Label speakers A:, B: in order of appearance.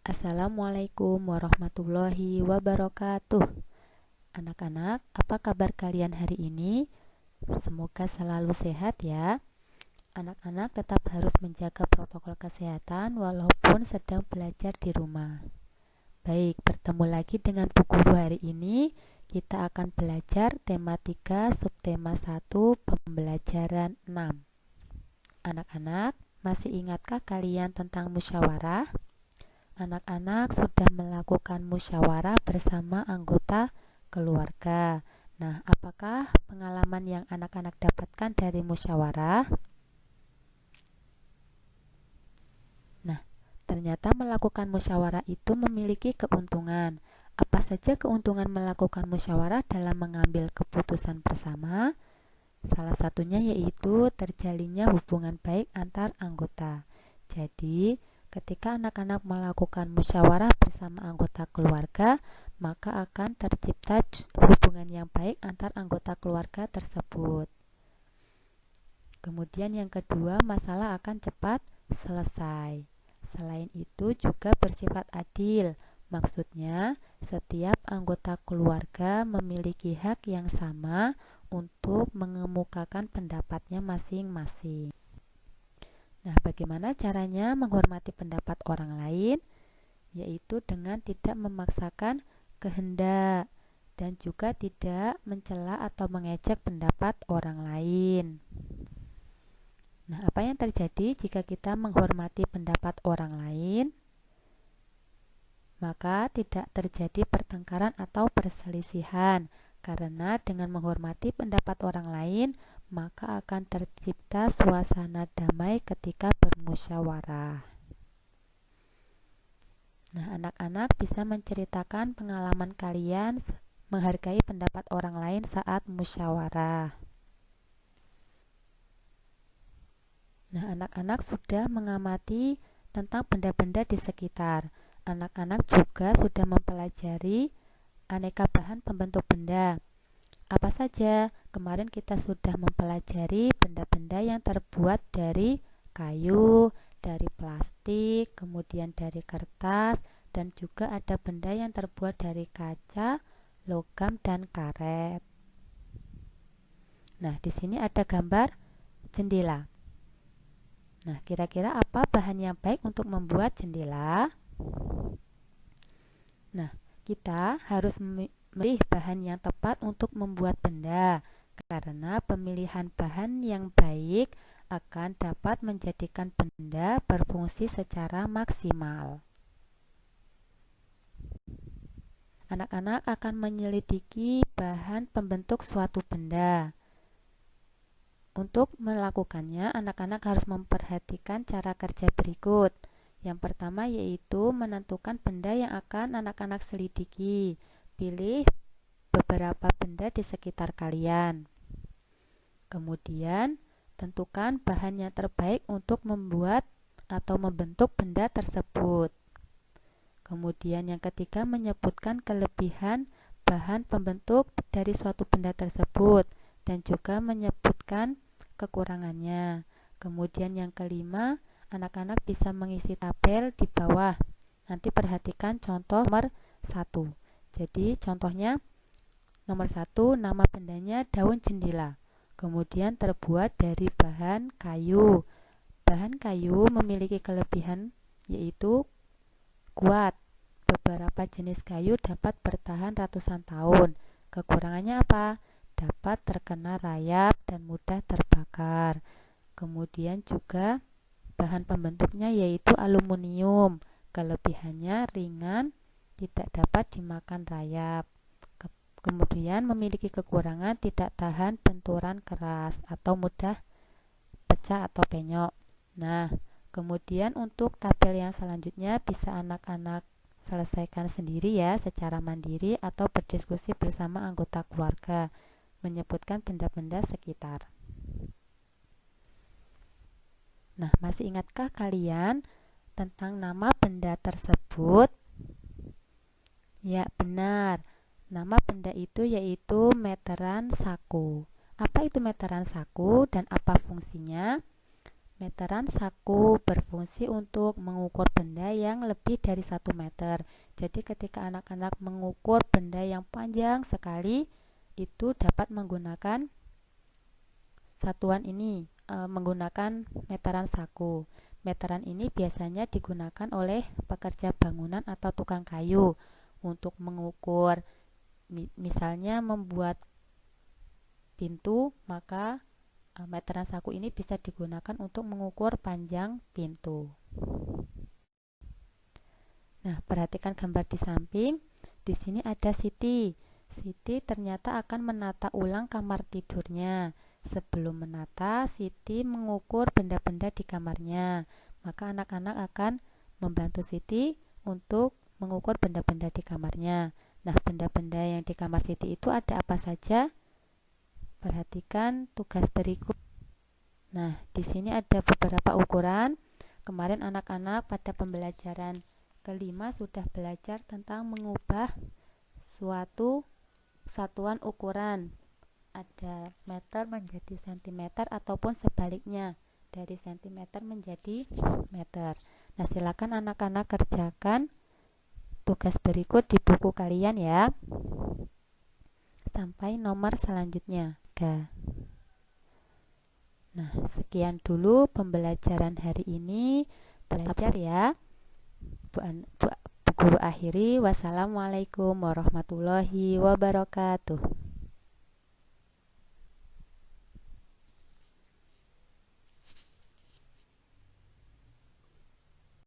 A: Assalamualaikum warahmatullahi wabarakatuh. Anak-anak, apa kabar kalian hari ini? Semoga selalu sehat ya. Anak-anak tetap harus menjaga protokol kesehatan walaupun sedang belajar di rumah. Baik, bertemu lagi dengan Bu Guru hari ini. Kita akan belajar tema 3, subtema 1, pembelajaran 6. Anak-anak, masih ingatkah kalian tentang musyawarah? Anak-anak sudah melakukan musyawarah bersama anggota keluarga. Nah, apakah pengalaman yang anak-anak dapatkan dari musyawarah? Nah, ternyata melakukan musyawarah itu memiliki keuntungan. Apa saja keuntungan melakukan musyawarah dalam mengambil keputusan bersama? Salah satunya yaitu terjalinnya hubungan baik antar anggota. Jadi, ketika anak-anak melakukan musyawarah bersama anggota keluarga, maka akan tercipta hubungan yang baik antar anggota keluarga tersebut. Kemudian yang kedua, masalah akan cepat selesai. Selain itu juga bersifat adil. Maksudnya, setiap anggota keluarga memiliki hak yang sama untuk mengemukakan pendapatnya masing-masing. Nah, bagaimana caranya menghormati pendapat orang lain? Yaitu dengan tidak memaksakan kehendak dan juga tidak mencela atau mengejek pendapat orang lain. Nah, apa yang terjadi jika kita menghormati pendapat orang lain? Maka tidak terjadi pertengkaran atau perselisihan, karena dengan menghormati pendapat orang lain, maka akan tercipta suasana damai ketika bermusyawarah. Nah, anak-anak bisa menceritakan pengalaman kalian menghargai pendapat orang lain saat musyawarah. Nah, anak-anak sudah mengamati tentang benda-benda di sekitar. Anak-anak juga sudah mempelajari aneka bahan pembentuk benda. Apa saja? Kemarin kita sudah mempelajari benda-benda yang terbuat dari kayu, dari plastik, kemudian dari kertas, dan juga ada benda yang terbuat dari kaca, logam, dan karet. Nah, di sini ada gambar jendela. Nah, kira-kira apa bahan yang baik untuk membuat jendela? Nah, kita harus memilih bahan yang tepat untuk membuat benda, karena pemilihan bahan yang baik akan dapat menjadikan benda berfungsi secara maksimal. Anak-anak akan menyelidiki bahan pembentuk suatu benda. Untuk melakukannya, anak-anak harus memperhatikan cara kerja berikut. Yang pertama yaitu menentukan benda yang akan anak-anak selidiki. Pilih beberapa benda di sekitar kalian. Kemudian, tentukan bahan yang terbaik untuk membuat atau membentuk benda tersebut. Kemudian yang ketiga, menyebutkan kelebihan bahan pembentuk dari suatu benda tersebut dan juga menyebutkan kekurangannya. Kemudian yang kelima, anak-anak bisa mengisi tabel di bawah. Nanti perhatikan contoh nomor 1. Jadi contohnya nomor 1, nama bendanya daun jendela. Kemudian terbuat dari bahan kayu. Bahan kayu memiliki kelebihan yaitu kuat. Beberapa jenis kayu dapat bertahan ratusan tahun. Kekurangannya apa? Dapat terkena rayap dan mudah terbakar. Kemudian juga bahan pembentuknya yaitu aluminium. Kelebihannya ringan, tidak dapat dimakan rayap. Kemudian memiliki kekurangan tidak tahan benturan keras atau mudah pecah atau penyok. Nah, kemudian untuk tabel yang selanjutnya bisa anak-anak selesaikan sendiri ya, secara mandiri atau berdiskusi bersama anggota keluarga, menyebutkan benda-benda sekitar. Nah, masih ingatkah kalian tentang nama benda tersebut? Ya, benar. Nama benda itu yaitu meteran saku. Apa itu meteran saku dan apa fungsinya? Meteran saku berfungsi untuk mengukur benda yang lebih dari 1 meter. Jadi ketika anak-anak mengukur benda yang panjang sekali, itu dapat menggunakan satuan ini, menggunakan meteran saku. Meteran ini biasanya digunakan oleh pekerja bangunan atau tukang kayu untuk mengukur, misalnya membuat pintu, maka meteran saku ini bisa digunakan untuk mengukur panjang pintu. Nah, perhatikan gambar di samping. Di sini ada Siti. Siti ternyata akan menata ulang kamar tidurnya. Sebelum menata, Siti mengukur benda-benda di kamarnya. Maka anak-anak akan membantu Siti untuk mengukur benda-benda di kamarnya. Nah, benda-benda yang di kamar Siti itu ada apa saja? Perhatikan tugas berikut. Nah, di sini ada beberapa ukuran. Kemarin anak-anak pada pembelajaran kelima sudah belajar tentang mengubah suatu satuan ukuran. Ada meter menjadi sentimeter ataupun sebaliknya, dari sentimeter menjadi meter. Nah, silakan anak-anak kerjakan tugas berikut di buku kalian ya. Sampai nomor selanjutnya. Nah, sekian dulu pembelajaran hari ini. Belajar ya. Bu Guru akhiri. Wassalamualaikum warahmatullahi wabarakatuh.